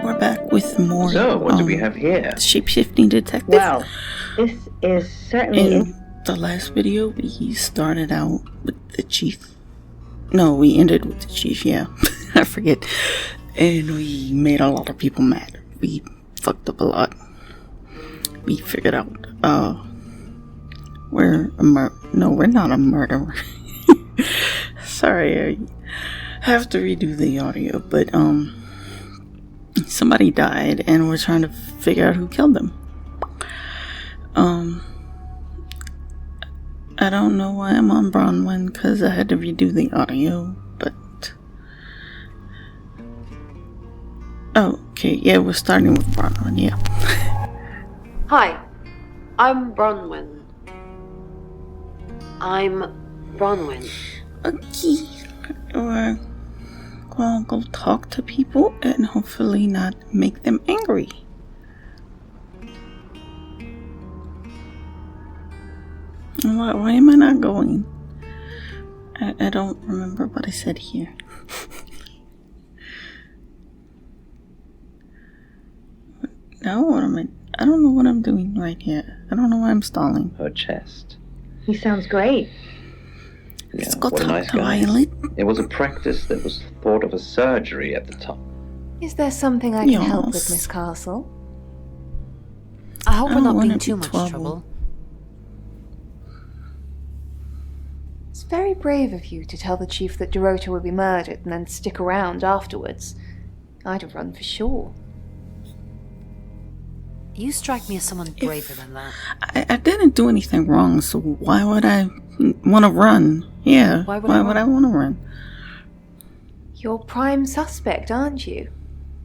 we're back with more. So, what do we have here? Shapeshifting Detective. Well, this is certainly... In the last video, we started out with the chief. No, we ended with the chief, yeah. I forget. And we made a lot of people mad. We fucked up a lot. We figured out, we're not a murderer. Sorry, I have to redo the audio, but, somebody died, and we're trying to figure out who killed them. I don't know why I'm on Bronwyn, because I had to redo the audio, but... Oh, okay, yeah, we're starting with Bronwyn, yeah. Hi, I'm Bronwyn. Okay, we're gonna go talk to people and hopefully not make them angry. Why am I not going? I don't remember what I said here. Now what am I don't know what I'm doing right here. I don't know why I'm stalling. Her chest. He sounds great. Let's Yeah, go what a talk nice to guy. Violet. It was a practice that was thought of as surgery at the top. Is there something I can help with, Yes. Miss Castle? I hope I we're don't not wanna being be too much trouble. trouble. It's very brave of you to tell the chief that Dorota would be murdered and then stick around afterwards. I'd have run for sure. You strike me as someone braver than that. I didn't do anything wrong, so why would I want to run? Yeah, Why would I want to run? You're prime suspect, aren't you?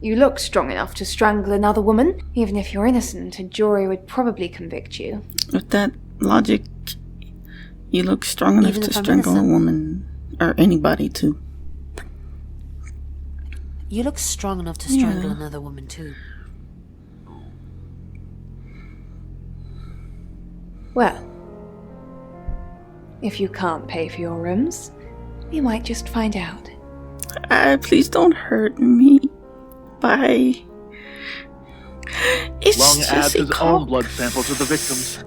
You look strong enough to strangle another woman. Even if you're innocent, a jury would probably convict you. With that logic, you look strong enough Even to if I'm strangle a innocent? woman or anybody too. You look strong enough to strangle Yeah. another woman too. Well, if you can't pay for your rooms, you might just find out. Please don't hurt me. Bye. It's Long just adds a his call. own blood sample to the victims.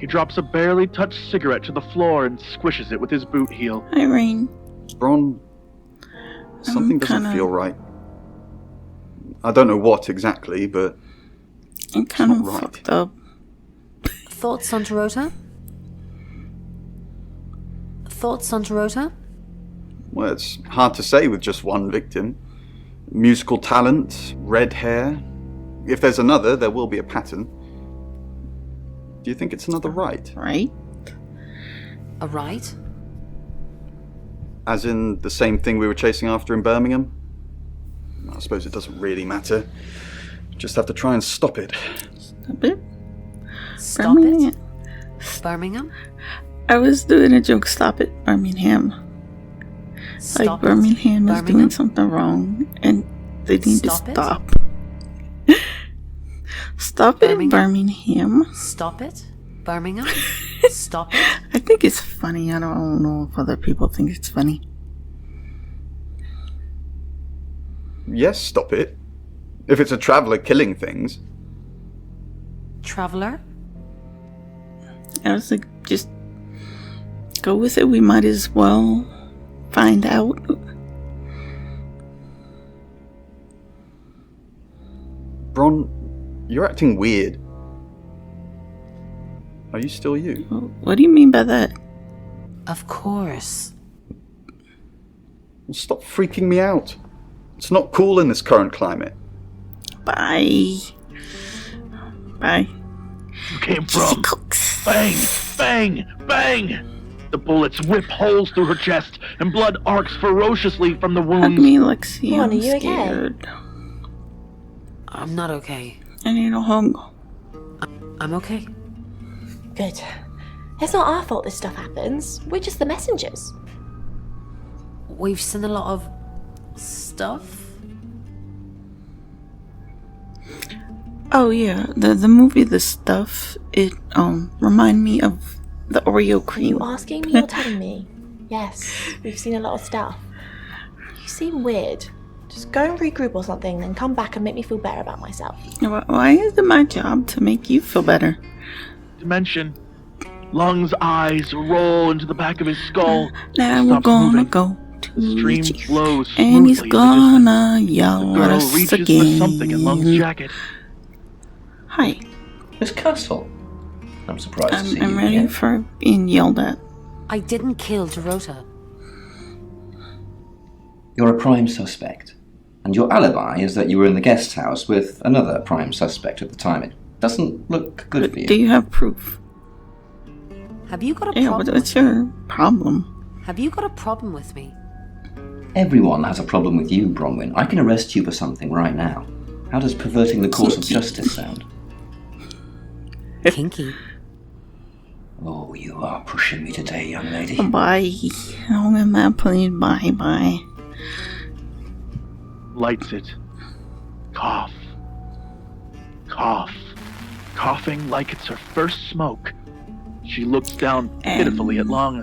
He drops a barely touched cigarette to the floor and squishes it with his boot heel. Irene, Bron, something doesn't kinda- feel right. I don't know what exactly, but I'm kind of not right. fucked up. Thoughts on Dorota? well, it's hard to say with just one victim. Musical talent, red hair. If there's another, there will be a pattern. Do you think it's another right? Right? A right? As in the same thing we were chasing after in Birmingham? I suppose it doesn't really matter. Just have to try and stop it. Stop it. Stop Birmingham. it? Birmingham? I was doing a joke. Stop it, Birmingham. Stop Like it? Birmingham is doing Birmingham? something wrong, and they need Stop to it? stop. Stop it, Birmingham. Stop it? Birmingham? Stop it? I think it's funny. I don't know if other people think it's funny. Yes, stop it. If it's a traveller killing things. Traveller? I was like, just go with it. We might as well find out. Bron, you're acting weird. Are you still you? What do you mean by that? Of course. Well, stop freaking me out. It's not cool in this current climate. Bye. Bye. You came Jesse from. Cooks. Bang! Bang! Bang! The bullets rip holes through her chest, and blood arcs ferociously from the Hug wounds. me, Lexi. Come on, I'm are you okay? scared. I'm not okay. I need a hug. I'm okay. Good. It's not our fault this stuff happens. We're just the messengers. We've seen a lot of stuff. Oh yeah, the movie The Stuff, it remind me of the Oreo Are cream. you asking me or telling me? Yes, we've seen a lot of stuff. You seem weird. Just go and regroup or something, then come back and make me feel better about myself. Why is it my job to make you feel better? Dimension. Lungs' eyes roll into the back of his skull. Now we're Stops gonna moving. go to The stream the chief, flows and he's smoothly in the distance. gonna yell The at girl us reaches again. for something in Lung's jacket. Hi, Miss Castle. I'm surprised to see I'm you ready again. for being yelled at. I didn't kill Dorota. You're a prime suspect, and your alibi is that you were in the guest house with another prime suspect at the time. It doesn't look good for you. Do you have proof? Have you got a Yeah, problem? what's your problem? Have you got a problem with me? Everyone has a problem with you, Bronwyn. I can arrest you for something right now. How does perverting the course of justice sound? Kinky. Oh, you are pushing me today, young lady. Bye. Oh, am I please? Bye, bye. Lights it. Cough. Cough. Coughing like it's her first smoke. She looks down pitifully at Lung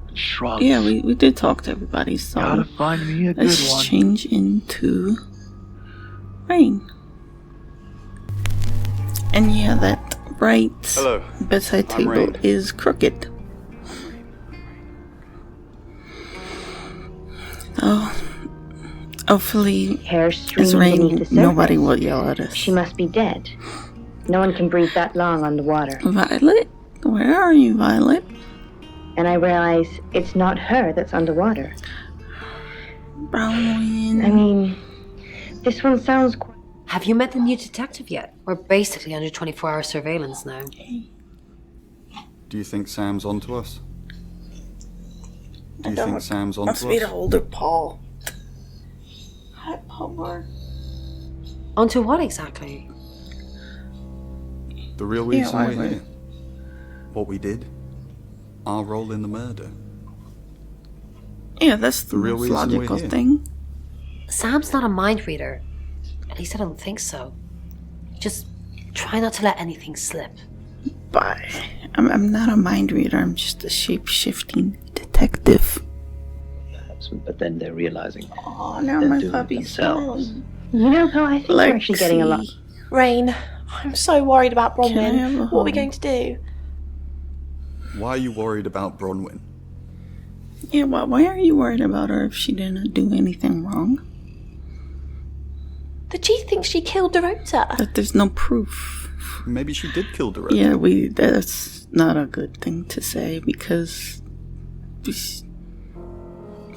and shrugs. Yeah, we did talk to everybody, so Gotta find me a good let's one. change into Rain. And yeah, that right Hello, bedside I'm table Rain. is crooked. Oh, hopefully, Hair as streaming beneath Rain, the surface. nobody will yell at us. She must be dead. No one can breathe that long underwater. Violet? Where are you, Violet? And I realize it's not her that's underwater. Bronwyn. I mean, this one sounds quite... Have you met the new detective yet? We're basically under 24-hour surveillance now. Do you think Sam's onto us? Do you think Sam's Wants onto me to us? hold her paw. Hi, Paul. Onto what exactly? The real reason why we're would- here. What we did. Our role in the murder. Yeah, that's the real most reason we're logical here. thing. Sam's not a mind reader. At least I don't think so. Just try not to let anything slip. But I'm not a mind reader. I'm just a shape-shifting detective. But then they're realizing Oh, now they're my doing it puppy's themselves. gone. You know, Paul, I think we're actually getting along. Lexi. Rain, I'm so worried about Can I have a Bronwyn. What are we hug? going to do? Why are you worried about Bronwyn? Yeah, why are you worried about her if she didn't do anything wrong? The chief thinks she killed Dorota. But there's no proof. Maybe she did kill Dorota. Yeah, that's not a good thing to say because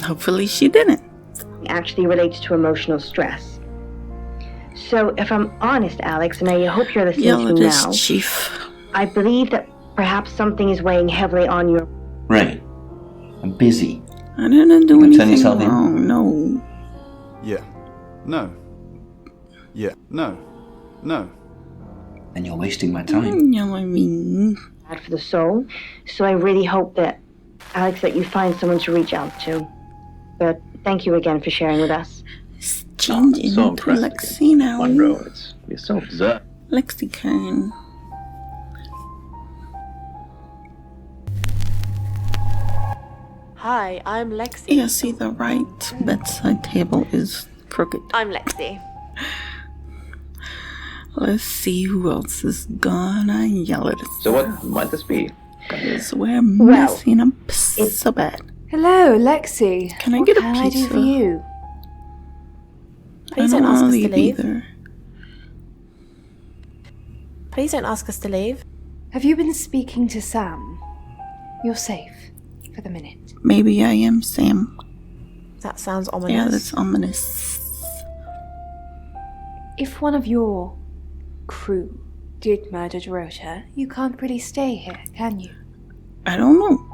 hopefully she didn't. Actually relates to emotional stress. So, if I'm honest, Alex, and I hope you're listening Yell to at me this now, chief. I believe that perhaps something is weighing heavily on your... Rain, I'm busy. I didn't do You can turn anything yourself in. wrong. No. Yeah. No. Yeah. No. No. And you're wasting my time. You know what I mean? bad for the soul. So I really hope that, Alex, that you find someone to reach out to. But thank you again for sharing with us. It's changing so into impressive. Lexi now. Monroe, you're so observant. Lexicon. Hi, I'm Lexi. Yeah, see, the right bedside table is crooked. I'm Lexi. Let's see who else is gonna yell at us. So what might this be? Because we're messing up so bad. Hello, Lexi. Can I What get a can I do pizza? for you? Please I don't ask wanna us to leave. either. Please don't ask us to leave. Have you been speaking to Sam? You're safe for the minute. Maybe I am Sam. That sounds ominous. Yeah, that's ominous. If one of your crew did murder Dorota, you can't really stay here, can you? I don't know.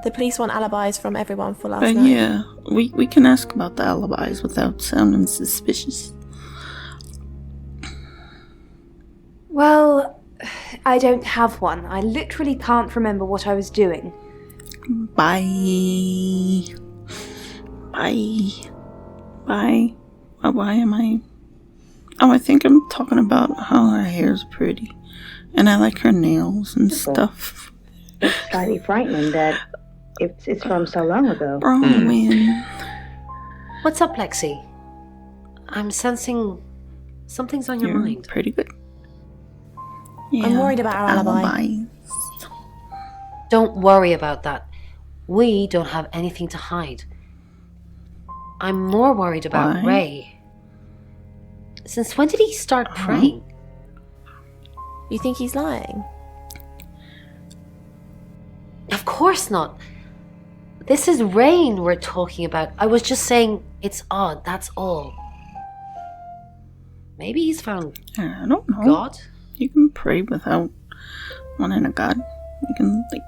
The police want alibis from everyone for last But night. yeah, we can ask about the alibis without sounding suspicious. Well, I don't have one. I literally can't remember what I was doing. Bye. Bye. Bye. Why am I... Oh, I think I'm talking about how her hair's pretty. And I like her nails and stuff. It's slightly frightening that it's from so long ago. Bronwyn. What's up, Lexi? I'm sensing something's on your You're mind. pretty good. Yeah, I'm worried about our alibi. alibis. Don't worry about that. We don't have anything to hide. I'm more worried about Why? Ray. Since when did he start praying? You think he's lying? Of course not. This is Rain we're talking about. I was just saying it's odd, that's all. Maybe he's found I don't know. God? You can pray without wanting a god. You can like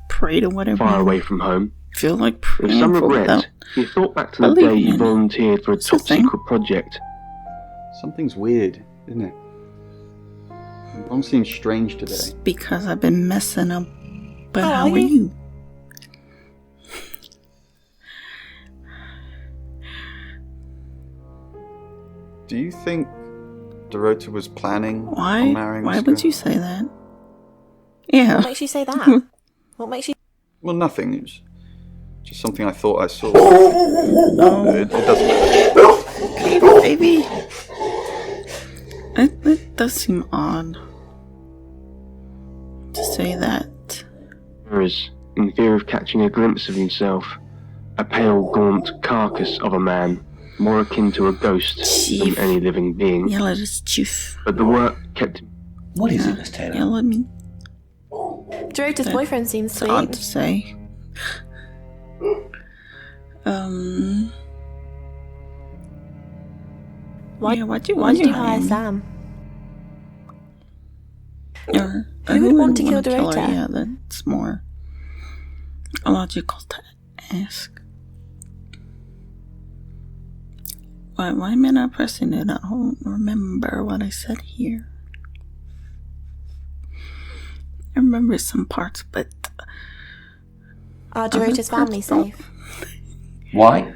pray to whatever Far you away from home. feel like With praying some for regret, without. he thought back to the believing day he in it. volunteered for a It's the top thing. secret project. Something's weird, isn't it? Everyone seems strange today. It's because I've been messing up. But Oh, how are are you? Do you think Dorota was planning on Why? marrying Why Oscar? would you say that? Yeah. What makes you say that? What makes you... Well, nothing. It was just something I thought I saw. It doesn't. Okay, baby. It does seem odd to say that. Whereas, in fear of catching a glimpse of himself, a pale, gaunt carcass of a man, more akin to a ghost Chief. than any living being. Yell at his chief. But the work kept him. What is it, Miss Taylor? Yell at me. Dorota's boyfriend seems It's odd sweet. to say. Why, Yeah, why'd you hire me? Sam? Or Who would want to kill wanna her? Dorota? Yeah, that's more logical to ask. Why am I not pressing it? I don't remember what I said here. I remember some parts, but Are Dorota's other family parts don't. safe? Why?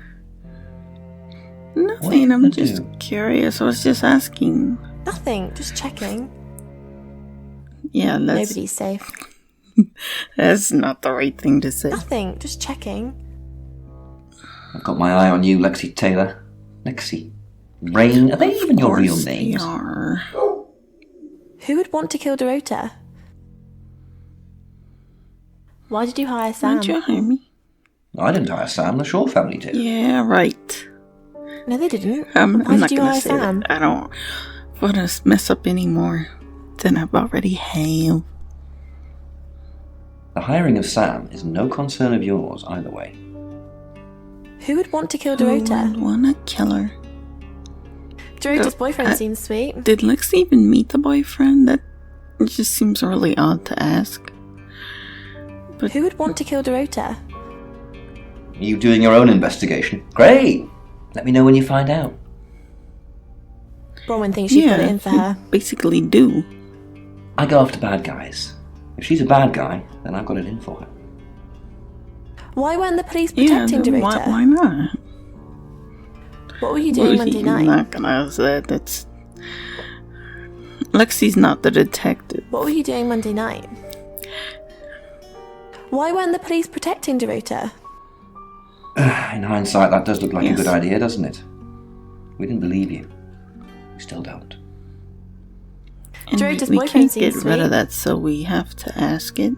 Nothing, I'm to just do? curious. I was just asking. Nothing, just checking. Yeah, Nobody's safe. that's not the right thing to say. Nothing, just checking. I've got my eye on you, Lexi Taylor. Lexi. Rain. Are they even your real Course they names? are. Who would want to kill Dorota? Why did you hire Sam? Why'd you hire me? I didn't hire Sam, the Shaw family did. Yeah, right. No, they didn't. I'm Why not did you gonna hire say Sam? that. I don't want to mess up any more than I've already have. The hiring of Sam is no concern of yours either way. Who would want to kill Who Dorota? would wanna kill her? Dorota's boyfriend I- seems sweet. Did Lex even meet the boyfriend? That just seems really odd to ask. But Who would want to kill Dorota? Are you doing your own investigation? Great! Let me know when you find out. Bronwyn thinks you put it in for you her. basically do. I go after bad guys. If she's a bad guy, then I've got it in for her. Why weren't the police Yeah, protecting then Dorota? why not? What were you doing Monday I'm night? not gonna ask that. That's Lexi's not the detective. What were you doing Monday night? Why weren't the police protecting Dorota? In hindsight, that does look like a Yes. good idea, doesn't it? We didn't believe you. We still don't. And Dorota's we boyfriend can't get seems rid sweet. of that, so we have to ask it.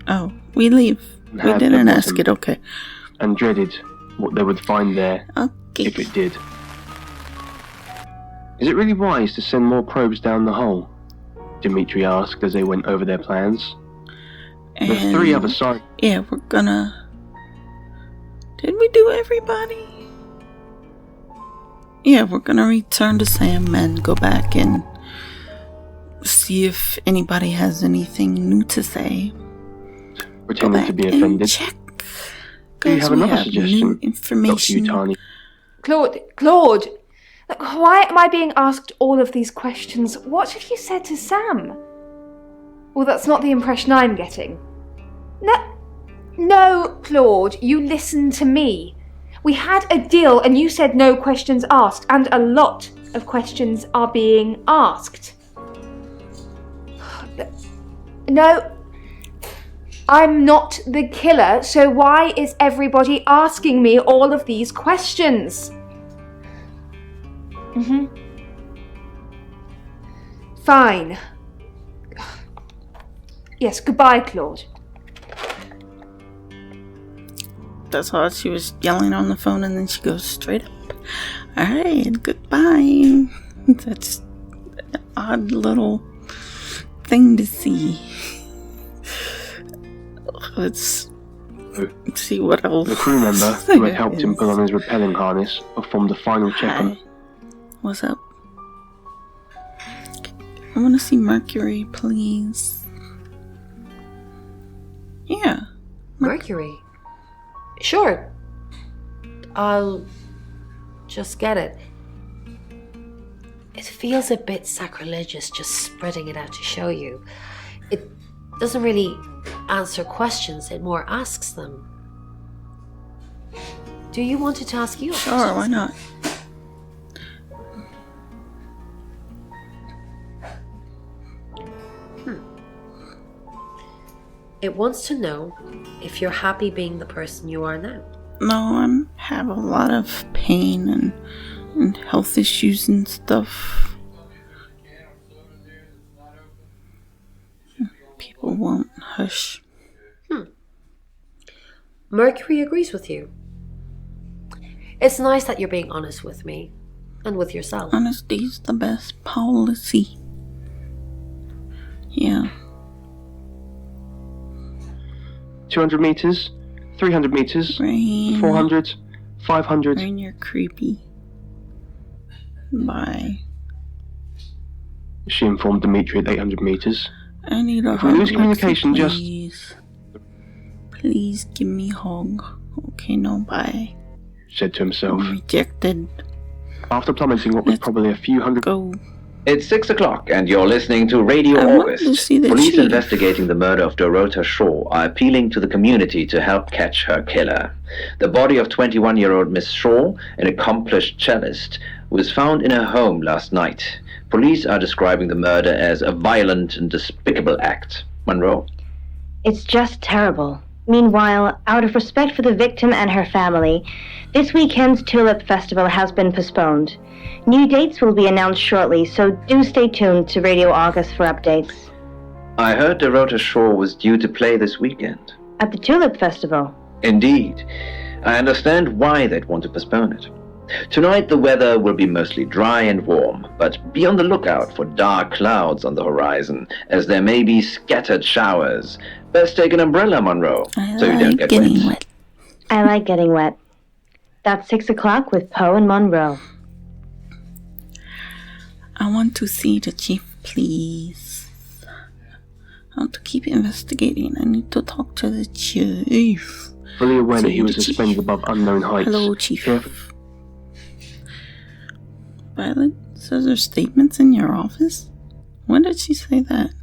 Oh, we leave. We Had didn't the ask bottom. it, okay. And dreaded what they would find there Okay. if it did. Is it really wise to send more probes down the hole? Dimitri asked as they went over their plans. The And 3 other sides. yeah, we're gonna. Did we do everybody? Yeah, we're gonna return to Sam and go back and see if anybody has anything new to say. Go Pretending back to be and offended. check. Do you 'Cause have we another have suggestion, new information. Dr. Utani? Claude! Look, why am I being asked all of these questions? What have you said to Sam? Well, that's not the impression I'm getting. No, Claude, you listen to me. We had a deal and you said no questions asked, and a lot of questions are being asked. No, I'm not the killer, so why is everybody asking me all of these questions? Fine. Yes, goodbye, Claude. That's all. She was yelling on the phone, and then she goes straight up. Alright, goodbye. That's an odd little thing to see. Let's see what else. The crew member who had helped him put on his rappelling harness performed a final check on. What's up? I want to see Mercury, please. Yeah. Mercury? Sure. I'll just get it. It feels a bit sacrilegious just spreading it out to show you. It doesn't really answer questions, it more asks them. Do you want it to ask you? Sure, why not? It wants to know if you're happy being the person you are now. No, I have a lot of pain and health issues and stuff. People won't hush. Mercury agrees with you. It's nice that you're being honest with me and with yourself. Honesty's the best policy. Yeah. 200 meters, 300 meters, Rain. 400, 500. Rain, you're creepy. Bye. She informed Dimitri at 800 meters. I need a If we hug, lose communication, please. Please give me a hug. Okay, no, bye. Said to himself. I'm rejected. After plummeting what was probably a few hundred... Go. It's 6 o'clock and you're listening to Radio I want August. to see the Police chief. investigating the murder of Dorota Shaw are appealing to the community to help catch her killer. The body of 21-year-old Miss Shaw, an accomplished cellist, was found in her home last night. Police are describing the murder as a violent and despicable act. Monroe? It's just terrible. Meanwhile, out of respect for the victim and her family, this weekend's Tulip Festival has been postponed. New dates will be announced shortly, so do stay tuned to Radio August for updates. I heard Dorota Shaw was due to play this weekend. At the Tulip Festival? Indeed. I understand why they'd want to postpone it. Tonight the weather will be mostly dry and warm, but be on the lookout for dark clouds on the horizon, as there may be scattered showers. Best take an umbrella, Monroe, so you don't get wet. I like getting wet. That's 6 o'clock with Poe and Monroe. I want to see the chief, please. I want to keep investigating. I need to talk to the chief. Fully aware that he was suspended above unknown heights. Hello, Chief. Violet says there's statements in your office? When did she say that?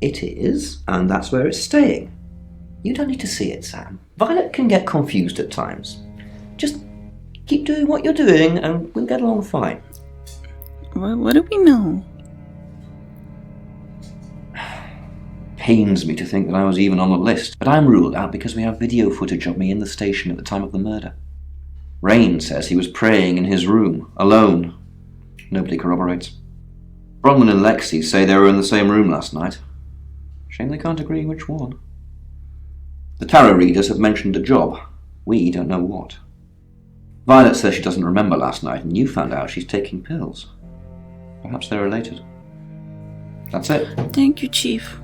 It is, and that's where it's staying. You don't need to see it, Sam. Violet can get confused at times. Just keep doing what you're doing and we'll get along fine. What do we know? Pains me to think that I was even on the list, but I'm ruled out because we have video footage of me in the station at the time of the murder. Rain says he was praying in his room, alone. Nobody corroborates. Bronwyn and Lexi say they were in the same room last night. Shame they can't agree which one. The tarot readers have mentioned a job. We don't know what. Violet says she doesn't remember last night, and you found out she's taking pills. Perhaps they're related. That's it. Thank you, Chief.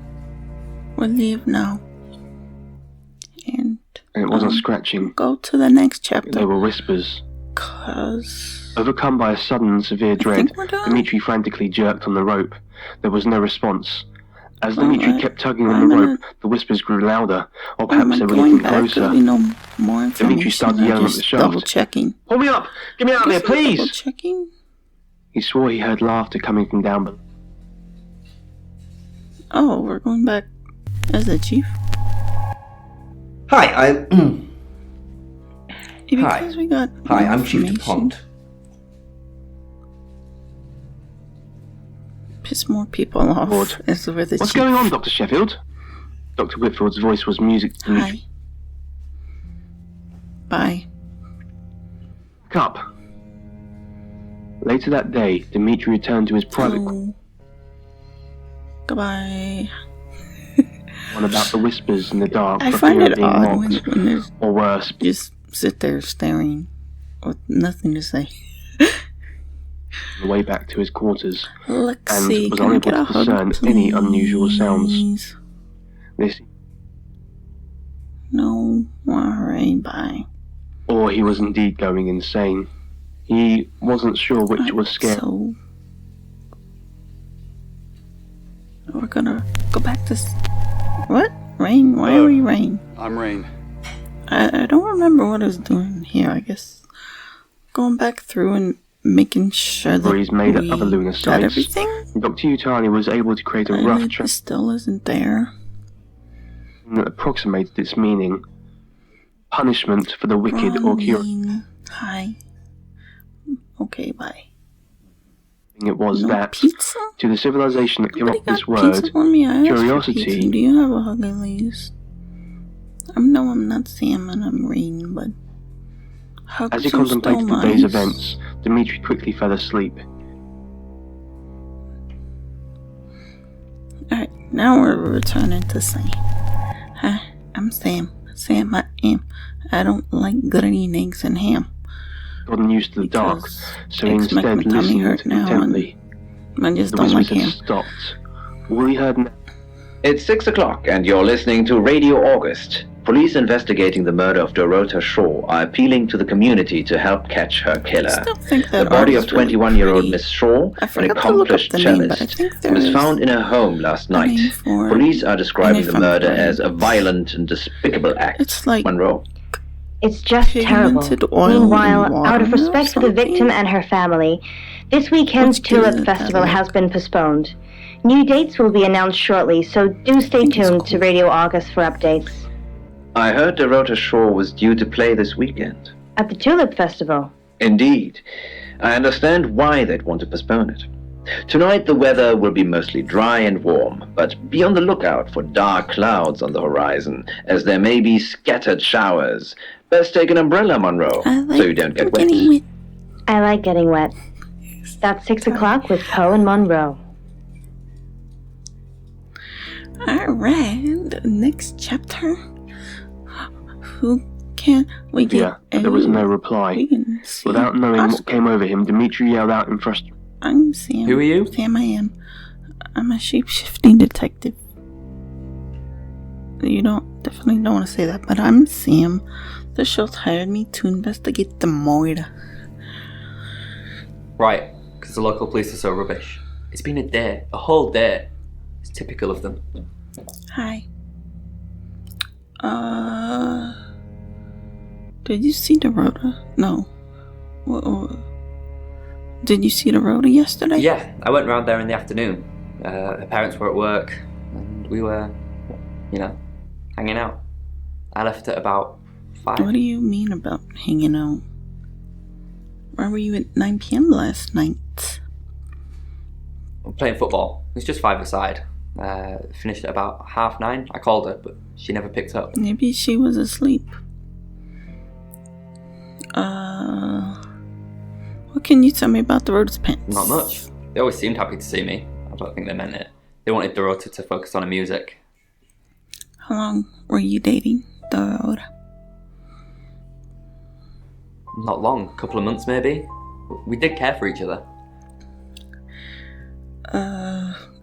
We'll leave now. And it wasn't scratching. Go to the next chapter. They were whispers. 'Cause... Overcome by a sudden and severe dread, Dimitri frantically jerked on the rope. There was no response. As Dimitri kept tugging on the rope, the whispers grew louder, or perhaps they were getting closer. Dimitri started yelling at the shaft. Double-checking. Pull me up! Get me out of here, please! Double-checking? He swore he heard laughter coming from down below. Oh, we're going back as the chief? Hi, Because we got Hi, I'm Chief DuPont. Piss more people off. Lord, as we're the what's chief. going on, Dr. Sheffield? Dr. Whitfield's voice was music to me. Hi. Bye. Up. Later that day, Dimitri returned to his private Hello. Goodbye. one about the whispers in the dark I for find fear of it being odd mocked, when there's or worse, just sit there staring with nothing to say. on the way back to his quarters, Let's and see, was can I unable get a to hug, discern please? any unusual sounds. This, No. Alright, bye. or he was indeed going insane. He wasn't sure which was scary. So, we're gonna go back to... What? Rain? Why are we Rain? I'm Rain. I don't remember what I was doing here, I guess. Going back through and making sure that He's made we up of lunar got sites. everything. Dr. Utani was able to create a rough It track still isn't there. that approximated its meaning. Punishment for the wicked or curious. Hi. Okay, bye. It was No that, pizza? to the civilization that came up Nobody with this got pizza word, for me. I asked for curiosity. pizza. Do you have a hug at least? No, I'm not Sam and I'm Rain, but hugs As he are still contemplated the day's nice. events, Dimitri quickly fell asleep. Alright, now we're returning to Sam. Hi, I'm Sam. Sam, I am. I don't like good eating eggs and ham. Gotten used to the dark, so he eggs make instead my tummy listened hurt now, intently. I just The don't like whispers ham. had stopped. All he heard now It's 6 o'clock and you're listening to Radio August. Police investigating the murder of Dorota Shaw are appealing to the community to help catch her killer. I still think The that body of artist really 21-year-old pretty. Miss Shaw, I an forgot to look up accomplished the name, but I cellist, think there was is found in her home last a night. name for it. Police are describing And the if I'm murder correct, as a violent and despicable act. It's like Monroe. It's just terrible. pigmented oil in Meanwhile, water out of or respect for the something? victim and her family, this weekend's Which gives Tulip it that Festival look. has been postponed. New dates will be announced shortly, so do stay think it's tuned to cool. Radio August for updates. I heard Dorota Shaw was due to play this weekend. At the Tulip Festival. Indeed. I understand why they'd want to postpone it. Tonight the weather will be mostly dry and warm, but be on the lookout for dark clouds on the horizon, as there may be scattered showers. Best take an umbrella, Monroe, I like so you don't get wet. getting wet. I like getting wet. That's 6 o'clock with Poe and Monroe. Alright, the next chapter. Who can we get? Yeah, but there was no reply. We can see Without knowing Oscar. what came over him, Dimitri yelled out in frustration. I'm Sam. Who are you? Sam, I am. I'm a shapeshifting detective. You definitely don't want to say that, but I'm Sam. The show's hired me to investigate the murder. Right, because the local police are so rubbish. It's been a whole day. It's typical of them. Hi. Did you see Dorota? No. Did you see Dorota yesterday? Yeah, I went round there in the afternoon. Her parents were at work, and we were, hanging out. I left at about 5. What do you mean about hanging out? Where were you at 9 p.m. last night? Playing football. It was just 5-a-side. Finished at about 9:30. I called her, but she never picked up. Maybe she was asleep. What can you tell me about Dorota's pants? Not much. They always seemed happy to see me. I don't think they meant it. They wanted Dorota to focus on her music. How long were you dating Dorota? Not long, a couple of months maybe. We did care for each other.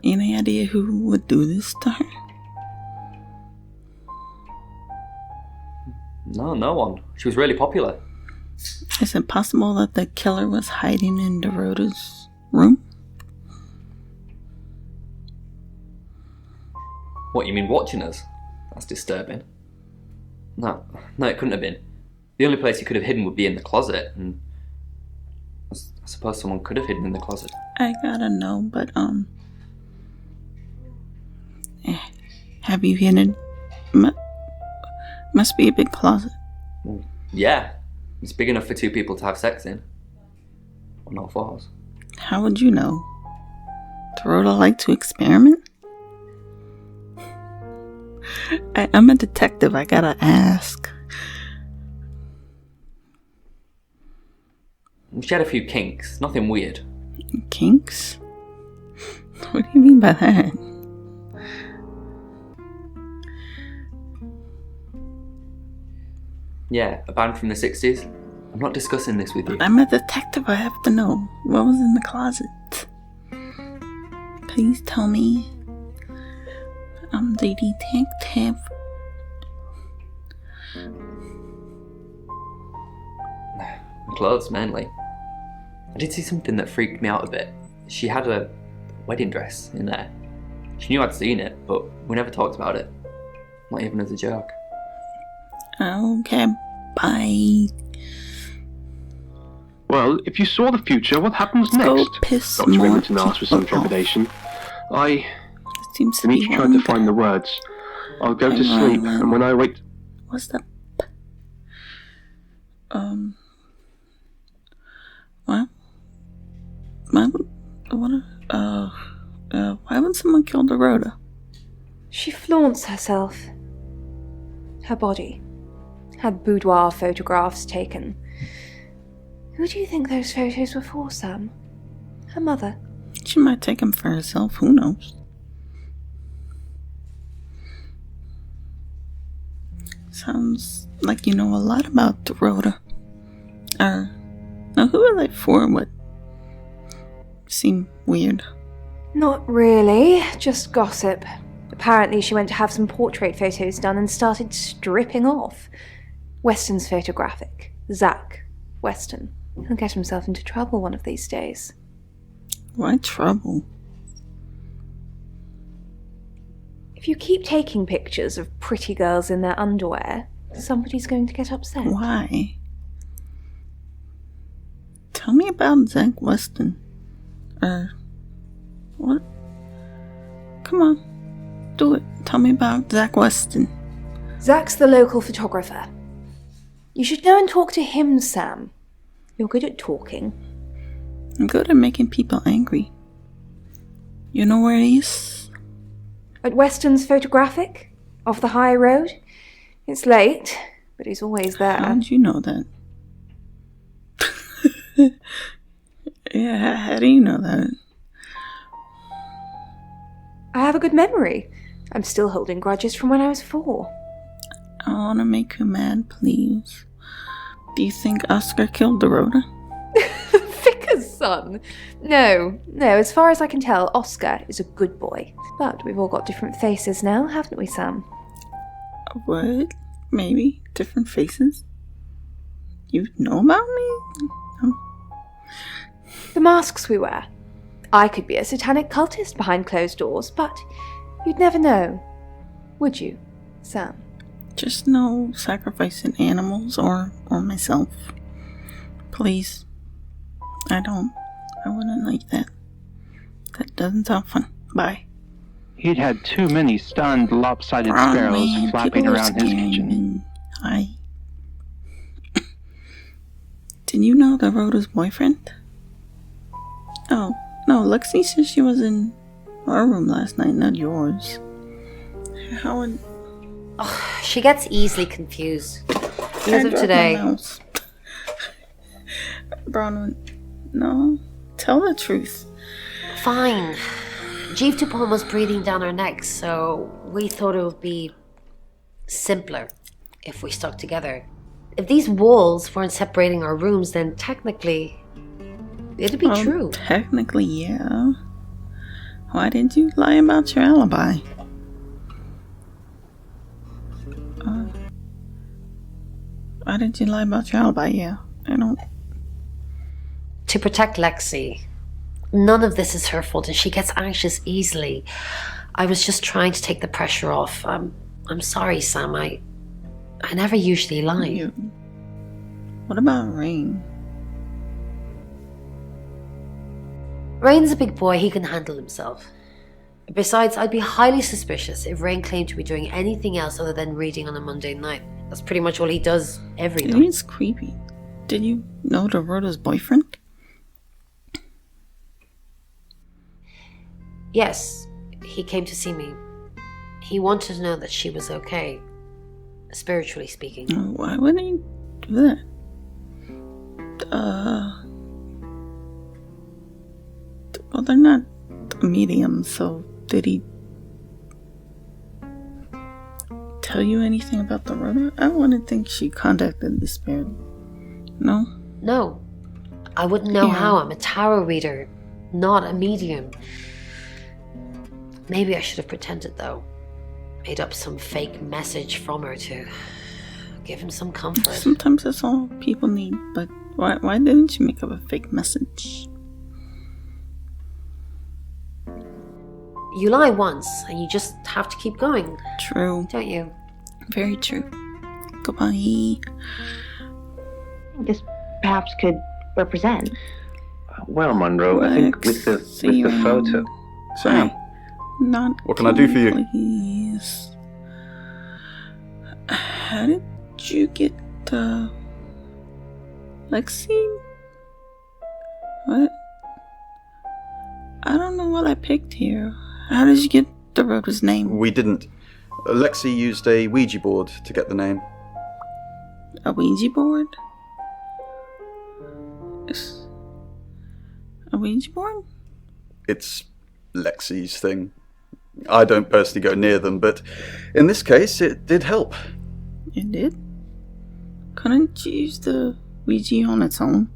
Any idea who would do this to her? No one. She was really popular. Is it possible that the killer was hiding in Dorota's room? What, you mean watching us? That's disturbing. No, it couldn't have been. The only place he could have hidden would be in the closet, and I suppose someone could have hidden in the closet. I gotta know, but have you hidden? Must be a big closet. Yeah, it's big enough for 2 people to have sex in. On all 4s. How would you know? Dorota like to experiment? I'm a detective. I gotta ask. She had a few kinks. Nothing weird. Kinks? What do you mean by that? Yeah, a band from the 60s. I'm not discussing this with you. I'm a detective. I have to know. What was in the closet? Please tell me. I'm the detective. Clothes, mainly. I did see something that freaked me out a bit. She had a wedding dress in there. She knew I'd seen it, but we never talked about it. Not even as a joke. Okay, bye. Well, if you saw the future, what happens next? Go piss Dr. more Remington asked with some people off. trepidation. Seems to be Dimitri tried to find the words. I'll go to sleep, and when I wake... What's that? What? Why would someone kill Dorota? She flaunts herself. Her body. Had boudoir photographs taken. Who do you think those photos were for, Sam? Her mother? She might take them for herself, who knows? Sounds like you know a lot about Dorota. Now who are they for? What? Seem weird. Not really, just gossip. Apparently she went to have some portrait photos done and started stripping off. Weston's photographic. Zach Weston. He'll get himself into trouble one of these days. Why trouble? If you keep taking pictures of pretty girls in their underwear, somebody's going to get upset. Why? Tell me about Zach Weston. What? Come on. Do it. Tell me about Zach Weston. Zach's the local photographer. You should go and talk to him, Sam. You're good at talking. I'm good at making people angry. You know where he is? At Weston's photographic? Off the high road? It's late, but he's always there. How'd you know that? Yeah, how do you know that? I have a good memory. I'm still holding grudges from when I was 4. I want to make you mad, please. Do you think Oscar killed Dorota? Vicar's son! No, as far as I can tell, Oscar is a good boy. But we've all got different faces now, haven't we, Sam? What? Maybe. Different faces? You know about me? The masks we wear. I could be a satanic cultist behind closed doors, but you'd never know. Would you, Sam? Just no sacrificing animals or myself. Please. I wouldn't like that. That doesn't sound fun. Bye. He'd had too many stunned, lopsided sparrows flapping around his kitchen. Hi. Did you know Dorota's boyfriend? Oh, no, Lexi said she was in our room last night, not yours. How would... Oh, she gets easily confused. As of today. Bronwyn, no, tell the truth. Fine. Jeeve Dupont was breathing down her neck, so we thought it would be simpler if we stuck together. If these walls weren't separating our rooms, then technically it'd be true. Technically, yeah. Why didn't you lie about your alibi? Why did you lie about your alibi? Yeah, I don't... To protect Lexi. None of this is her fault and she gets anxious easily. I was just trying to take the pressure off. I'm sorry, Sam. I never usually lie. What about Rain? Rain's a big boy. He can handle himself. Besides, I'd be highly suspicious if Rain claimed to be doing anything else other than reading on a Monday night. That's pretty much all he does every night. It's creepy. Did you know Dorota's boyfriend? Yes, he came to see me. He wanted to know that she was okay, spiritually speaking. Why would he do that? Well, they're not a medium, so did he tell you anything about the Rota? I wouldn't think she contacted the spirit. No? No. I wouldn't know how. I'm a tarot reader, not a medium. Maybe I should have pretended, though. Made up some fake message from her to give him some comfort. Sometimes that's all people need, but why didn't you make up a fake message? You lie once, and you just have to keep going. True. Don't you? Very true. Goodbye. This perhaps could represent. Well, Monroe, I think with the photo. Sam, not what can I do for you? Please. How did you get Lexi? What? I don't know what I picked here. How did you get Dorota's name? We didn't. Lexi used a Ouija board to get the name. A Ouija board? A Ouija board? It's Lexi's thing. I don't personally go near them, but in this case, it did help. It did? Couldn't you use the Ouija on its own?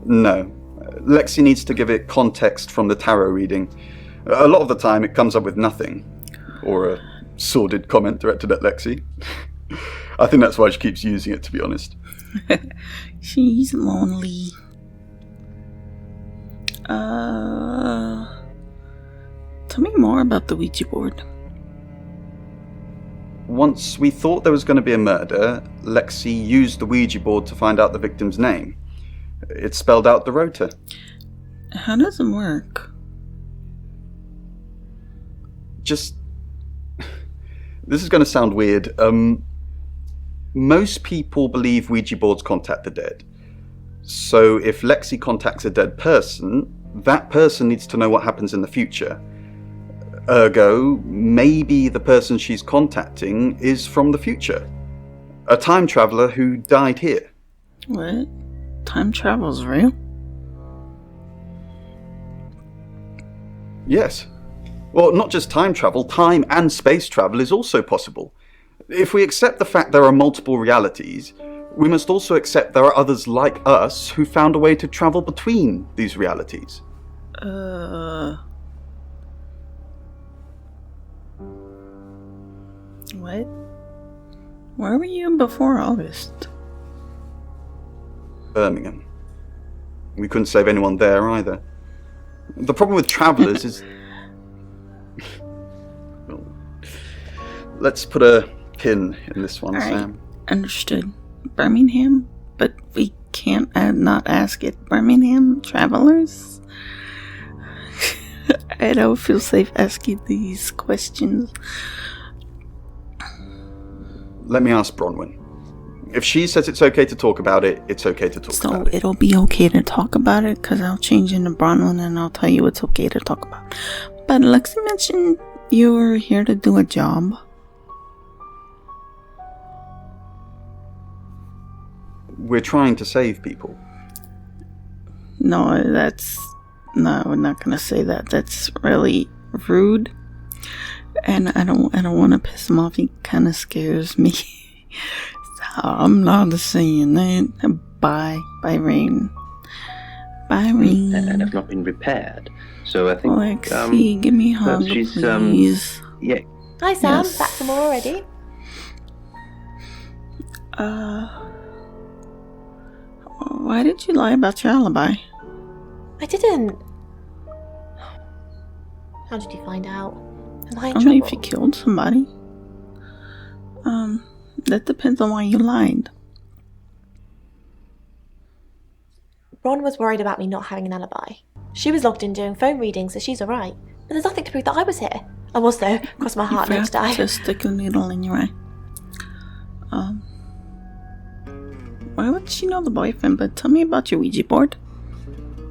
No. Lexi needs to give it context from the tarot reading. A lot of the time, it comes up with nothing. Or a sordid comment directed at Lexi. I think that's why she keeps using it, to be honest. She's lonely. Tell me more about the Ouija board. Once we thought there was going to be a murder, Lexi used the Ouija board to find out the victim's name. It spelled out Dorota. How does it work? Just... This is going to sound weird. Most people believe Ouija boards contact the dead. So if Lexi contacts a dead person, that person needs to know what happens in the future. Ergo, maybe the person she's contacting is from the future. A time traveler who died here. What? Time travel's real? Yes. Well, not just time travel, time and space travel is also possible. If we accept the fact there are multiple realities, we must also accept there are others like us who found a way to travel between these realities. What? Where were you before August? Birmingham. We couldn't save anyone there either. The problem with travellers is... Well, let's put a pin in this one, All right. Sam. Understood. Birmingham? But we can't not ask it. Birmingham travelers? I don't feel safe asking these questions. Let me ask Bronwyn. If she says it's okay to talk about it, it's okay to talk about it. So it'll be okay to talk about it, because I'll change into Bronwyn and I'll tell you it's okay to talk about. But Lexi mentioned you were here to do a job. We're trying to save people. No, we're not gonna say that. That's really rude. And I don't want to piss him off. He kind of scares me. So I'm not saying that. Bye, Rain. Bye, Rain. And have not been repaired. So I think. Lexi, give me a hug, please. Yeah. Hi, Sam. Yes. Back for more already? Why did you lie about your alibi? I didn't. How did you find out? Am I in Only trouble? if you killed somebody. That depends on why you lied. Ron was worried about me not having an alibi. She was logged in doing phone readings, so she's alright. But there's nothing to prove that I was here. I was, though. Cross my heart, next You die. forgot to stick a needle in your eye. Why would she know the boyfriend? But tell me about your Ouija board.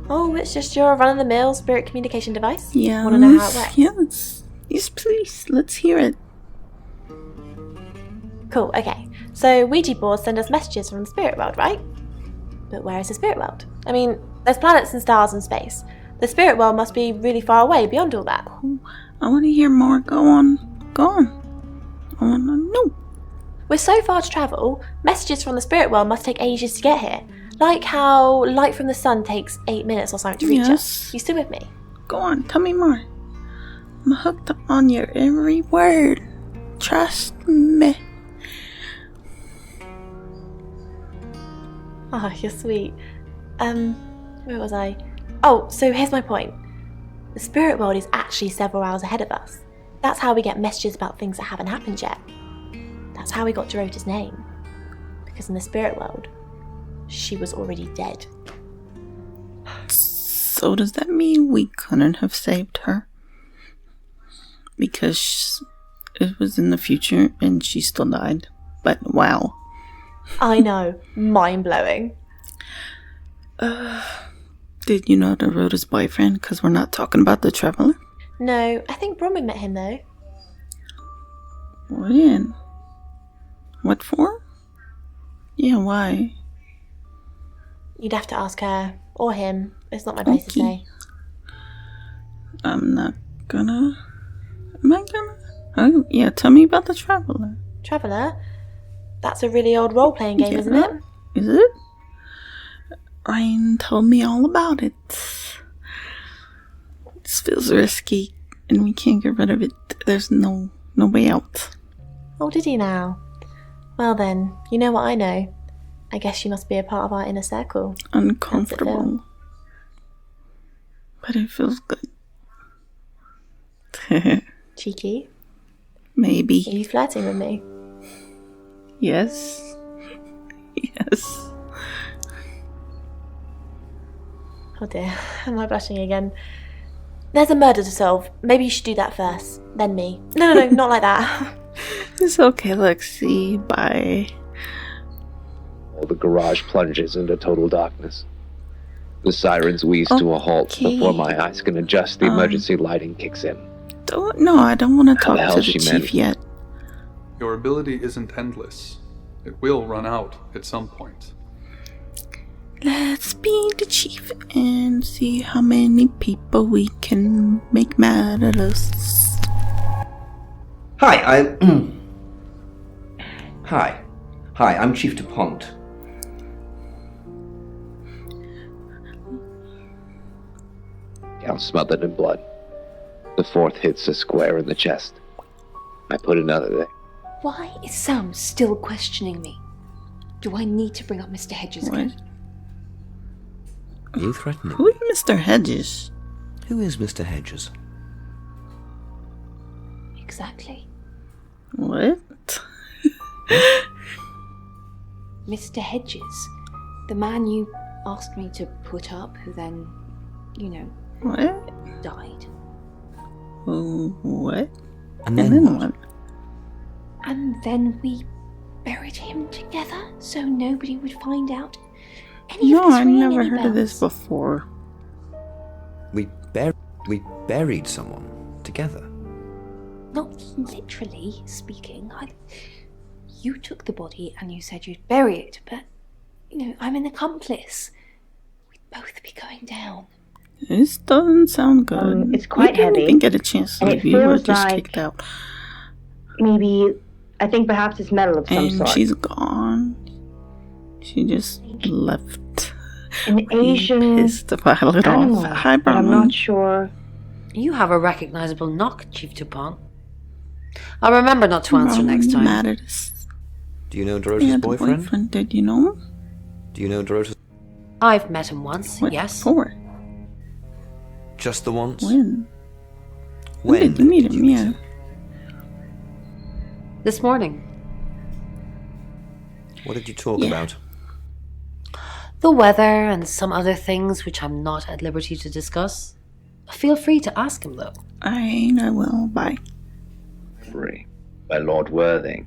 Oh, it's just your run-of-the-mill spirit communication device? Yeah. Want to know how it works? Yes, please. Let's hear it. Cool, okay. So Ouija boards send us messages from the spirit world, right? But where is the spirit world? I mean, there's planets and stars in space. The spirit world must be really far away beyond all that. I want to hear more. Go on. I want to know. With so far to travel, messages from the spirit world must take ages to get here. Like how light from the sun takes 8 minutes or something to reach us. You still with me? Go on, tell me more. I'm hooked up on your every word. Trust me. Oh, you're sweet. Where was I? Oh, so here's my point. The spirit world is actually several hours ahead of us. That's how we get messages about things that haven't happened yet. That's how we got Dorota's name. Because in the spirit world, she was already dead. So does that mean we couldn't have saved her? Because it was in the future and she still died. But wow. I know. Mind-blowing. Did you know Dorota's boyfriend? Because we're not talking about the traveler. No, I think Bronwyn met him though. When? What for? Yeah, why? You'd have to ask her or him. It's not my place to say. I'm not gonna. Am I gonna? Oh, yeah, tell me about the traveler. Traveler? That's a really old role-playing game, isn't it? Is it? Ryan told me all about it. This feels risky, and we can't get rid of it. There's no way out. Oh, did he now? Well then, you know what I know. I guess you must be a part of our inner circle. Uncomfortable. But it feels good. Cheeky? Maybe. Are you flirting with me? Yes. Yes. Oh dear, am I blushing again? There's a murder to solve. Maybe you should do that first, then me. No, not like that. It's okay, Lexi. Bye. The garage plunges into total darkness. The sirens wheeze to a halt before my eyes can adjust. The emergency lighting kicks in. I don't want to talk to the she chief meant? yet. Your ability isn't endless. It will run out at some point. Let's be the chief and see how many people we can make mad at us. Hi, I'm Chief DuPont. Down smothered in blood. The fourth hits a square in the chest. I put another there. Why is Sam still questioning me? Do I need to bring up Mr. Hedges again? You threaten him? Who is Mr. Hedges? Who is Mr. Hedges? Exactly. What? Mr. Hedges. The man you asked me to put up, who then, What? died. What? And then what? And then we buried him together so nobody would find out any of this I've ringing never any heard of this bells. before. We buried someone together. Not literally speaking. You took the body and you said you'd bury it, but, I'm an accomplice. We'd both be going down. This doesn't sound good. It's quite we didn't heavy, even get a chance to and leave. it You were feels just like kicked out. Maybe, I think perhaps it's metal of some And sort. she's gone. She just left. An Asian pissed a pilot animal, off. Hi, but I'm Brahman. not sure. You have a recognizable knock, Chief DuPont. I'll remember not to answer next time. Mad at us. Do you know Dorota's The boyfriend? Did you know him? Do you know Dorota's... I've met him once, What yes. for? Just the once? When? When did you meet him? Yeah. This morning. What did you talk about? The weather and some other things which I'm not at liberty to discuss. Feel free to ask him, though. I will. Bye. Free by Lord Worthing,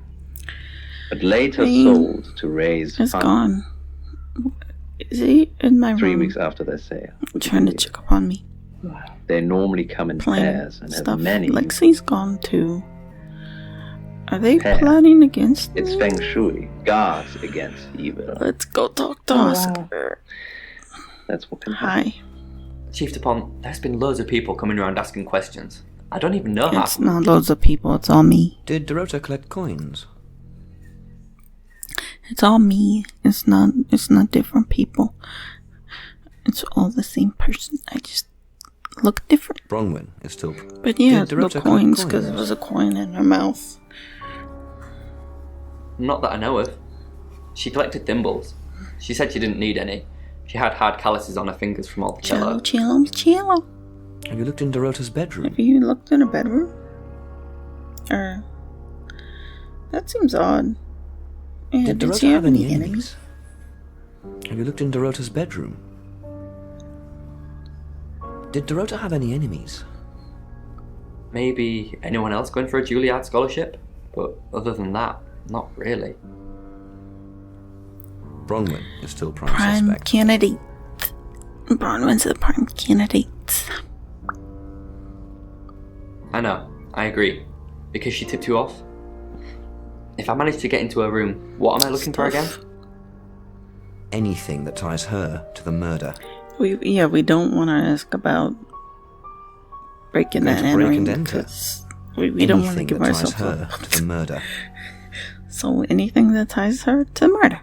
but later sold to raise It's funds. gone. Is he in my room? 3 weeks after their sale. Trying to check up on me. They normally come in pairs and stuff. have many. Lexi's gone too. Are they Pair. plotting against me? It's feng shui, guards against evil. Let's go talk to Oscar. That's what can happen. Hi. Chief DuPont, there's been loads of people coming around asking questions. I don't even know how. It's not loads of people, it's all me. Did Dorota collect coins? It's all me. It's not different people. It's all the same person. I just look different. Bronwyn is still... But yeah, Did the Dorota collect coins, because there was a coin in her mouth. Not that I know of. She collected thimbles. She said she didn't need any. She had hard calluses on her fingers from all the cello. Cello. Have you looked in Dorota's bedroom? Have you looked in her bedroom? That seems odd. Yeah, Did did Dorota she have any enemies? enemies? Have you looked in Dorota's bedroom? Did Dorota have any enemies? Maybe anyone else going for a Juilliard scholarship? But other than that, not really. Bronwyn is still prime suspect. Candidate. Bronwyn's the prime candidate. I know, I agree. Because she tipped you off. If I manage to get into her room, what am I looking for again? Anything that ties her to the murder. We don't want to ask about breaking and entering because we don't want to give ourselves her to the murder. So anything that ties her to murder.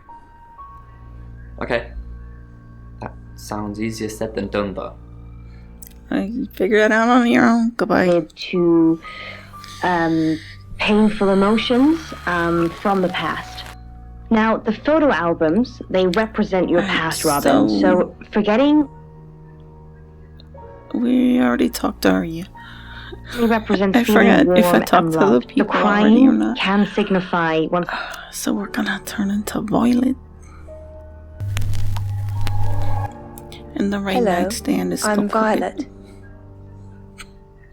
Okay. That sounds easier said than done, though. You figure it out on your own. Goodbye. To painful emotions from the past. Now, the photo albums, they represent your past, Robin. So forgetting... We already talked to her, yeah. They represent I forgot if I talked to the people already or not. Can signify once. So we're gonna turn into Violet. And the right nightstand is still I'm crooked. Violet.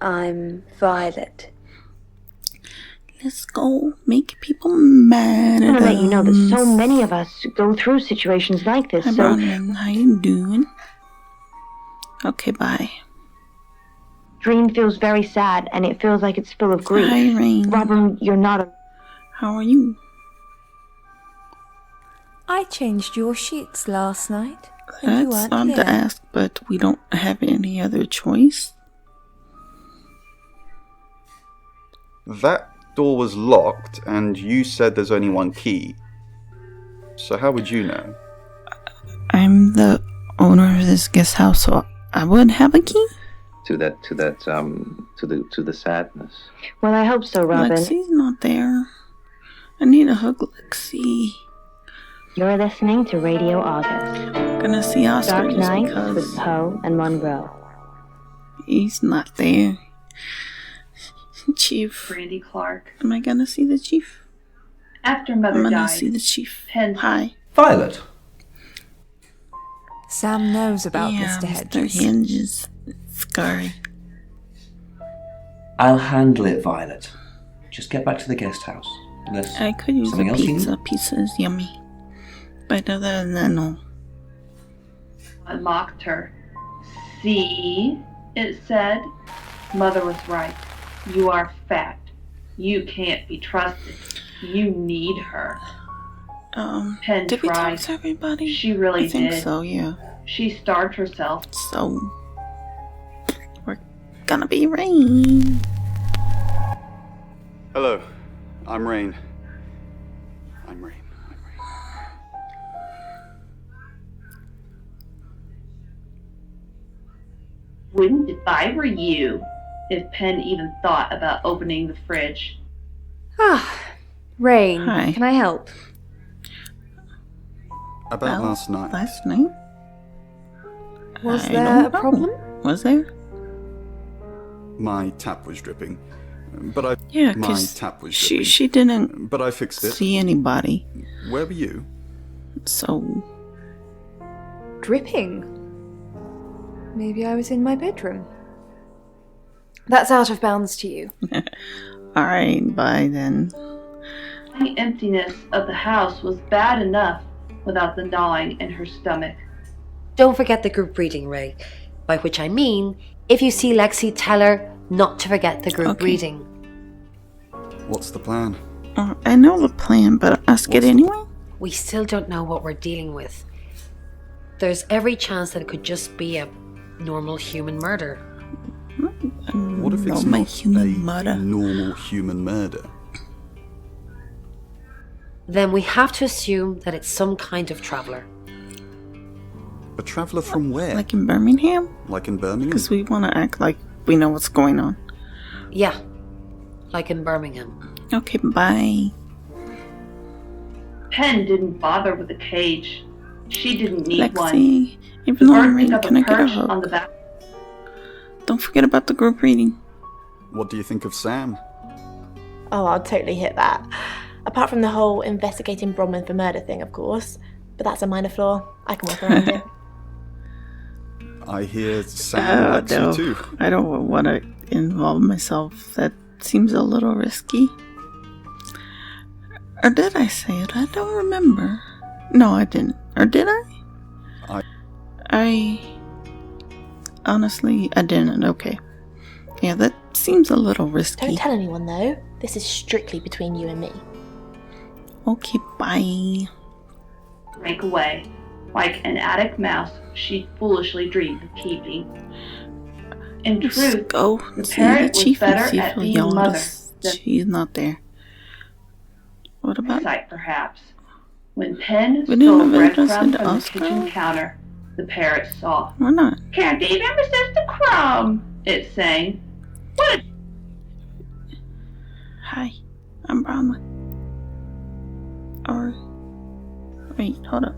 I'm Violet. Let's go make people mad I at want to let you know that us. so many of us go through situations like this. Hi, So Bronwyn. How you doing? Okay, bye. Dream feels very sad, and it feels like it's full of grief. Hi, Rain. Robin, you're not a... How are you? I changed your sheets last night. And you That's weren't odd to here. ask, but we don't have any other choice. That door was locked, and you said there's only one key. So how would you know? I'm the owner of this guest house, so I would have a key. To the sadness. Well, I hope so, Robin. Lexi's not there. I need a hug, Lexi. You're listening to Radio August. I'm gonna see Oscar Dark just Night because with Poe and Monroe. he's not there. Chief. Brandy Clark. Am I gonna see the chief? After Mother I'm gonna died, see the chief. Penn. Hi. Violet. Sam knows about Yeah, Mr. Hedges. Mr. Hedges. Scary. I'll handle it, Violet. Just get back to the guest house. Unless I could use something a else you pizza. need? Pizza is yummy. But other than that, no. I mocked her. See, it said. Mother was right. You are fat. You can't be trusted. You need her. Penn Did we talk tried. to everybody? She really I think did. so, yeah. She starved herself. So, we're gonna be Rain. Hello, I'm Rain. I'm Rain. Wouldn't if I were you, if Penn even thought about opening the fridge. Ah, Rain, Hi. can I help? About Well, last night. Last night? Was I there don't a know. problem? Was there? My tap was dripping. But I... Yeah, My 'cause tap was she dripping. didn't But I fixed it. see anybody. Where were you? So, Dripping. Maybe I was in my bedroom. That's out of bounds to you. alright, bye then. The emptiness of the house was bad enough without the gnawing in her stomach. Don't forget the group reading, Ray. By which I mean, if you see Lexi, tell her not to forget the group reading. What's the plan? I know the plan, but ask it anyway? We still don't know what we're dealing with. There's every chance that it could just be a normal human murder. What if it's not a normal human murder? Then we have to assume that it's some kind of traveller. A traveller from where? Like in Birmingham? Like in Birmingham? Because we want to act like we know what's going on. Yeah, like in Birmingham. Okay, bye. Penn didn't bother with a cage. She didn't need one. Lexi, even though I'm reading, Up can I get a perch hug? on the back. Don't forget about the group reading. What do you think of Sam? Oh, I'll totally hit that. Apart from the whole investigating Bronwyn for murder thing, of course. But that's a minor flaw. I can work around it. I hear Sam likes you too. I don't want to involve myself. That seems a little risky. Or did I say it? I don't remember. No, I didn't. Or did I? Honestly, I didn't. Okay. Yeah, that seems a little risky. Don't tell anyone, though. This is strictly between you and me. Okay, bye. Break away. Like an attic mouse she foolishly dreamed of keeping. In truth, go the see parrot the chief was better and see at if being he'll mother notice than she's not there. What about sight, perhaps. When Penn we didn't stole invite us breadcrumbs into from the Oscar? kitchen counter, the parrot saw. We're not. Can't even resist a crumb, it sang. What a... Hi, I'm Bronwyn. Or wait, hold up.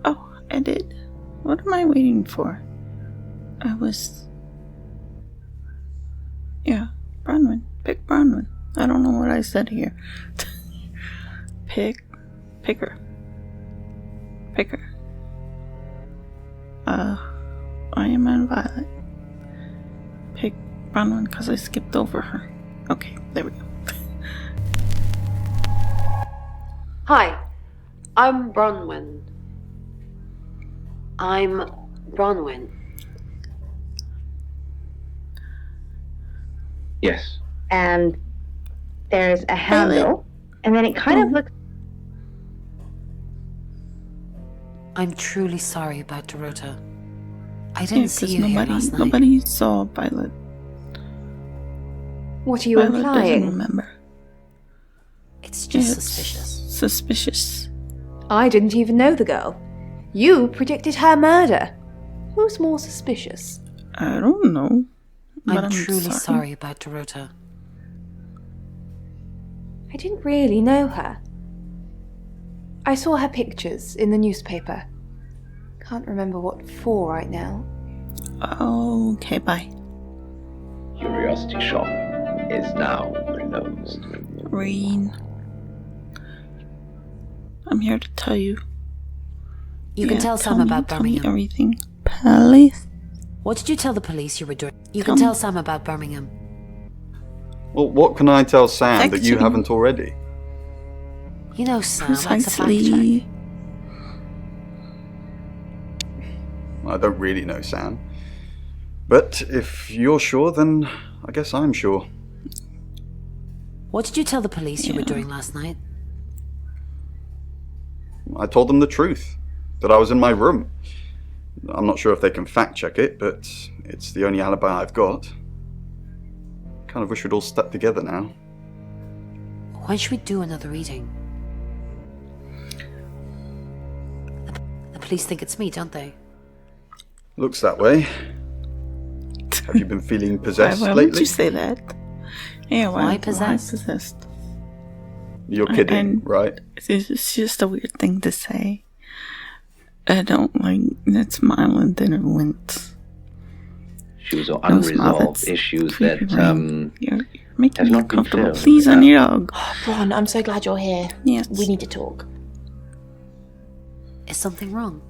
Oh, I did. What am I waiting for? Yeah, Bronwyn. Pick Bronwyn. I don't know what I said here. Picker. I am on Violet. Pick Bronwyn because I skipped over her. Okay, there we go. Hi, I'm Bronwyn. Yes. And there's a handle, and then it kind of looks... I'm truly sorry about Dorota. I didn't see you here last night. Nobody saw Violet. What are you Violet implying? doesn't remember. It's just suspicious. Suspicious. I didn't even know the girl. You predicted her murder. Who's more suspicious? I don't know. But I'm truly sorry about Dorota. I didn't really know her. I saw her pictures in the newspaper. Can't remember what for right now. Okay, bye. Curiosity shop is now closed. Rain. I'm here to tell you. You can tell Sam about Birmingham. Everything. Police. What did you tell the police you were doing? You can tell Sam about Birmingham. Well, what can I tell Sam that you haven't already? You know Sam likes a fact Precisely. check. I don't really know Sam. But if you're sure, then I guess I'm sure. What did you tell the police you were doing last night? I told them the truth. That I was in my room. I'm not sure if they can fact check it, but it's the only alibi I've got. Kind of wish we'd all stuck together now. When should we do another reading? The police think it's me, don't they? Looks that way. Have you been feeling possessed why lately? would you say that? Yeah, Why possessed? Why possessed? You're kidding, right? It's just a weird thing to say. I don't like that smile and then it went. Issues or unresolved issues that You're making have me not been uncomfortable. filled. Please, I need a hug. Bron, I'm so glad you're here. Yes. We need to talk. Is something wrong?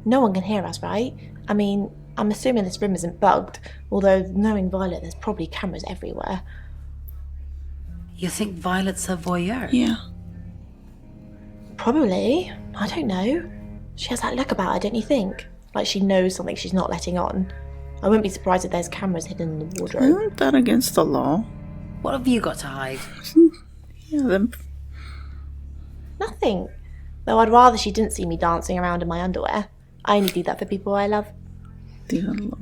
No one can hear us, right? I mean, I'm assuming this room isn't bugged, although knowing Violet, there's probably cameras everywhere. You think Violet's a voyeur? Yeah. Probably. I don't know. She has that look about her, don't you think? Like she knows something she's not letting on. I wouldn't be surprised if there's cameras hidden in the wardrobe. Isn't that against the law? What have you got to hide? Yeah, them. Nothing. Though I'd rather she didn't see me dancing around in my underwear. I only do that for people I love. Do you love?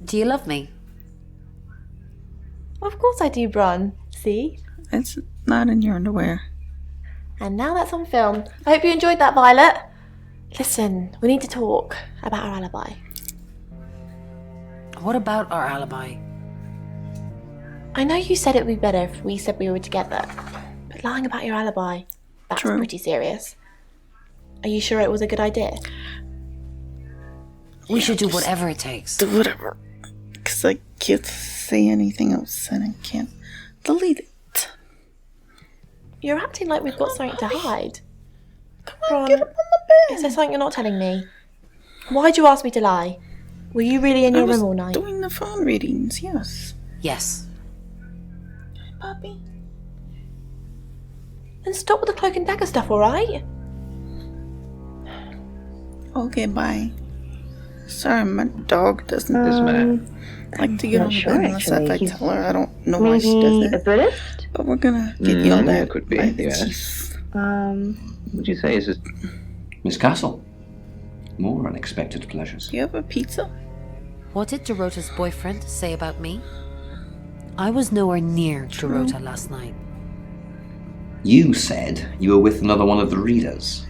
Do you love me? Of course I do, Bron. See? It's not in your underwear. And now that's on film. I hope you enjoyed that, Violet. Listen, we need to talk about our alibi. What about our alibi? I know you said it would be better if we said we were together, but lying about your alibi, that's True. pretty serious. Are you sure it was a good idea? We should do whatever it takes. Do whatever. Because I can't say anything else and I can't delete it. You're acting like we've got something to hide. Come on, Ron, get up on the is bed. there something you're not telling me? Why'd you ask me to lie? Were you really in your room all night? Doing the phone readings, yes. Yes. Puppy. Then stop with the cloak and dagger stuff, alright? Okay, bye. Sorry, my dog doesn't This man. like to get not on the sure, bed unless I actually. tell her. I don't know why she Maybe does a it. Buddhist? But we're gonna get yelled at Could be, by the yes. chief. Would you say is it? Miss Castle. More unexpected pleasures. Do you have a pizza? What did Dorota's boyfriend say about me? I was nowhere near Dorota last night. You said you were with another one of the readers.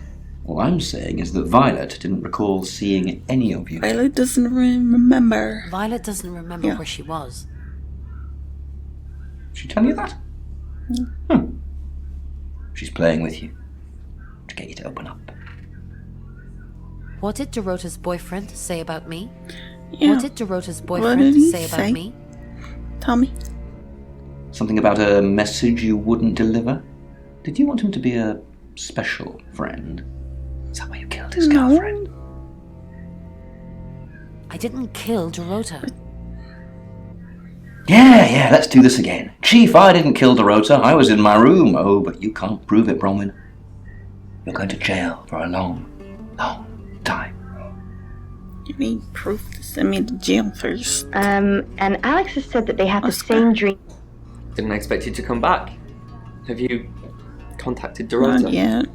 All I'm saying is that Violet didn't recall seeing any of you. Violet doesn't remember. Violet doesn't remember Yeah. where she was. Did she tell you that? She's playing with you to get you to open up. What did Dorota's boyfriend say about me? Yeah. What did Dorota's did boyfriend he say say? about me? Tell me. Something about a message you wouldn't deliver? Did you want him to be a special friend? Is that why you killed his girlfriend? I didn't kill Dorota. Yeah, let's do this again. Chief, I didn't kill Dorota. I was in my room. Oh, but you can't prove it, Bronwyn. You're going to jail for a long, long time. You need proof to send me to jail first. And Alex has said that they have the Oscar. same dream. Didn't expect you to come back. Have you contacted Dorota? Not yet.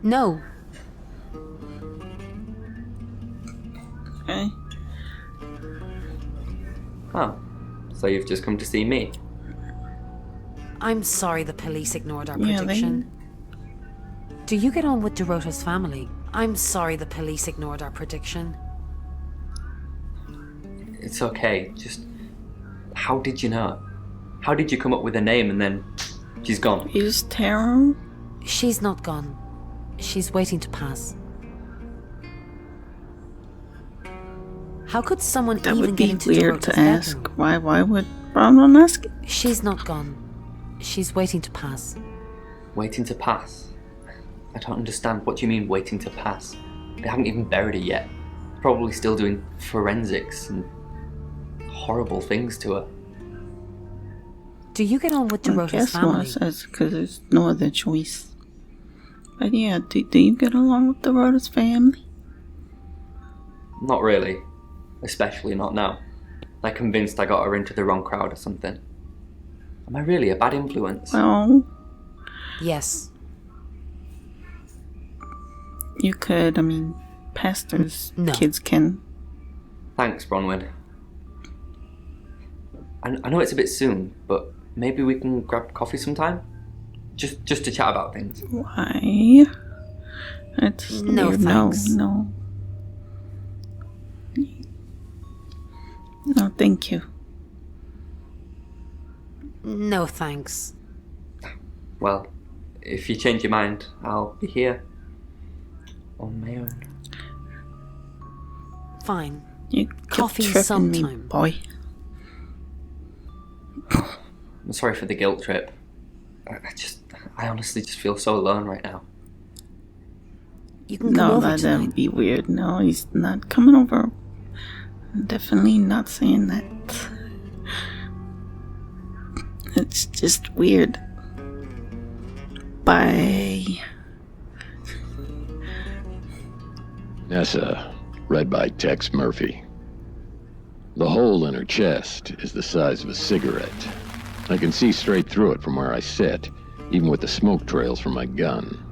No. Okay. Oh, so you've just come to see me? I'm sorry the police ignored our Yeah, prediction. Do you get on with Dorota's family? I'm sorry the police ignored our prediction. It's okay, just... How did you know? How did you come up with a name and then she's gone? Is Taro? She's not gone. She's waiting to pass. How could someone That even would get be into weird Dorota's to ask. bedroom? Why would Bronwyn ask it? She's not gone. She's waiting to pass. Waiting to pass? I don't understand. What do you mean, waiting to pass? They haven't even buried her yet. Probably still doing forensics and horrible things to her. Do you get on with I Dorota's guess family? what says because there's no other choice. But yeah, do you get along with Dorota's family? Not really. Especially not now. They're convinced I got her into the wrong crowd or something. Am I really a bad influence? Well, Yes. you could. I mean, pastors' No. kids can. Thanks, Bronwyn. I know it's a bit soon, but maybe we can grab coffee sometime? Just to chat about things. Why? It's No, weird. thanks. No, thank you. No thanks. Well, if you change your mind, I'll be here. On my own. Fine. You keep Coffee tripping me, sometime. boy. I'm sorry for the guilt trip. I honestly just feel so alone right now. You can come No, over that'd tonight. be weird. No, he's not coming over. I'm definitely not saying that. It's just weird. Bye. Nessa, read by Tex Murphy. The hole in her chest is the size of a cigarette. I can see straight through it from where I sit, even with the smoke trails from my gun.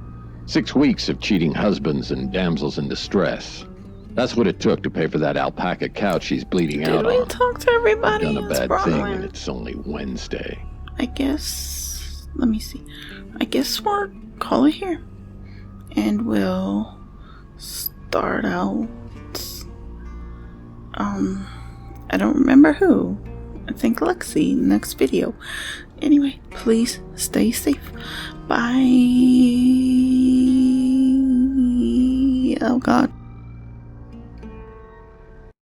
6 weeks of cheating husbands and damsels in distress. That's what it took to pay for that alpaca couch she's bleeding out on. Did we talk to everybody? I've done a bad thing, and it's only Wednesday. I guess... Let me see. I guess we'll call it here. And we'll start out... I don't remember who. I think Lexi, next video. Anyway, please stay safe. Bye. Oh God.